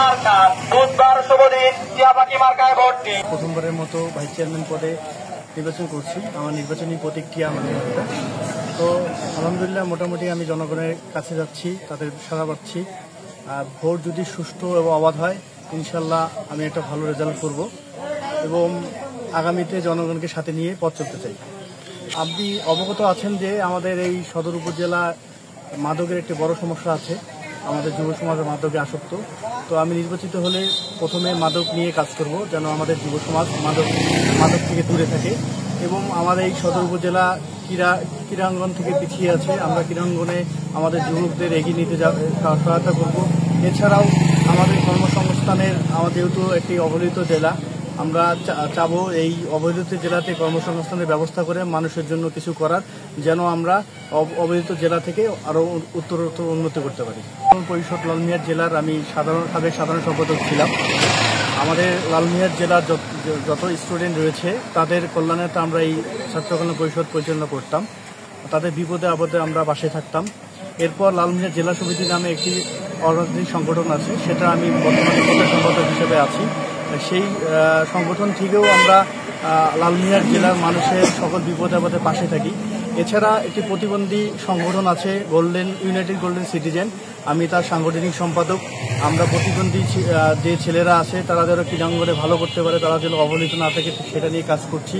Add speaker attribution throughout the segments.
Speaker 1: মার্কা বুধবার শুভ দিন টিয়া পাখি মার্কায় ভোট দিন।
Speaker 2: প্রথমবারের মতো ভাইস চেয়ারম্যান পদে নির্বাচন করছি। আমার নির্বাচনী প্রতীক টিয়া আমাদের। তো আলহামদুলিল্লাহ মোটামুটি আমি জনগণের কাছে যাচ্ছি, তাদের সাড়া পাচ্ছি। ভোট যদি সুষ্ঠু এবং অবাধ হয় ইনশাল্লাহ আমি একটা ভালো রেজাল্ট করব এবং আগামীতে জনগণকে সাথে নিয়ে পথ চলতে চাই। আপনি অবগত আছেন যে আমাদের এই সদর উপজেলা মাদকের একটি বড় সমস্যা আছে। আমাদের যুব সমাজ মাদকে আসক্ত। তো আমি নির্বাচিত হলে প্রথমে মাদক নিয়ে কাজ করব, যেন আমাদের যুব সমাজ মাদক থেকে দূরে থাকে এবং আমাদের এই সদর উপজেলা ক্রীড়াঙ্গন থেকে পিছিয়ে আছে। আমরা ক্রীড়াঙ্গনে আমাদের যুবকদের এগিয়ে নিতে সহায়তা করব। এছাড়াও আমাদের কর্মসংস্থানের যেহেতু একটি অবহেলিত জেলা, আমরা চাবো এই অবহেলিত জেলাতে কর্মসংস্থানের ব্যবস্থা করে মানুষের জন্য কিছু করার, যেন আমরা অবহেলিত জেলা থেকে আরও উত্তরোত্তর উন্নতি করতে পারি। পরিষদ লালমিয়ার জেলার আমি সাবেক সাধারণ সম্পাদক ছিলাম। আমাদের লালমিয়ার জেলার যত স্টুডেন্ট রয়েছে তাদের কল্যাণে আমরা এই ছাত্র কল্যাণ পরিষদ পরিচালনা করতাম। তাদের বিপদে আপদে আমরা পাশে থাকতাম। এরপর লালমিয়ার জেলা সমিতি নামে একটি অরাজনৈতিক সংগঠন আছে, সেটা আমি বর্তমানে প্রধান সম্পাদক হিসেবে আছি। সেই সংগঠন থেকেও আমরা লালমিয়ার জেলার মানুষের সকল বিপদে আপদে পাশে থাকি। এছাড়া একটি প্রতিবন্ধী সংগঠন আছে ইউনাইটেড গোল্ডেন সিটিজেন, আমি তার সাংগঠনিক সম্পাদক। আমরা প্রতিবন্ধী যে ছেলেরা আছে তারা যেন ক্রীড়াঙ্গনে ভালো করতে পারে, তারা যেন অবহেলিত না থাকে সেটা নিয়ে কাজ করছি।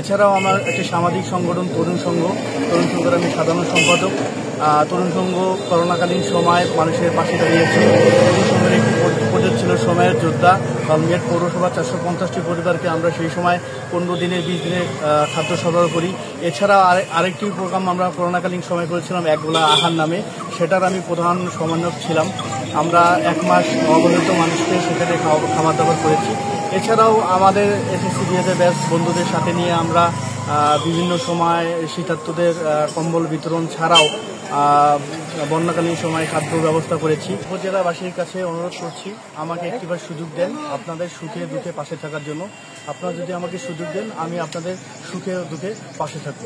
Speaker 2: এছাড়াও আমার একটি সামাজিক সংগঠন তরুণ সংঘের আমি সাধারণ সম্পাদক। তরুণ সংঘ করোনাকালীন সময় মানুষের পাশে দাঁড়িয়েছে। তরুণ সংঘের একটি প্রজেক্ট ছিল সময়ের যোদ্ধা। লালমিয়ার পৌরসভা 450টি পরিবারকে আমরা সেই সময় 15 দিনের 20 দিনের খাদ্য সরবরাহ করি। এছাড়া আরেকটি প্রোগ্রাম আমরা করোনাকালীন সময় করেছিলাম একবেলা আহার নামে, সেটার আমি প্রধান সমন্বয়ক ছিলাম। আমরা 1 মাস অবহেলিত মানুষকে সেখানে খাবার দাবার করেছি। এছাড়াও আমাদের এসএসসি বিএসএ ব্যাচ বন্ধুদের সাথে নিয়ে আমরা বিভিন্ন সময় শীতার্তদের কম্বল বিতরণ ছাড়াও বন্যাকালীন সময় খাদ্য ব্যবস্থা করেছি। উপজেলাবাসীর কাছে অনুরোধ করছি, আমাকে একটিবার সুযোগ দেন আপনাদের সুখে দুঃখে পাশে থাকার জন্য। আপনারা যদি আমাকে সুযোগ দেন আমি আপনাদের সুখে দুঃখে পাশে থাকব।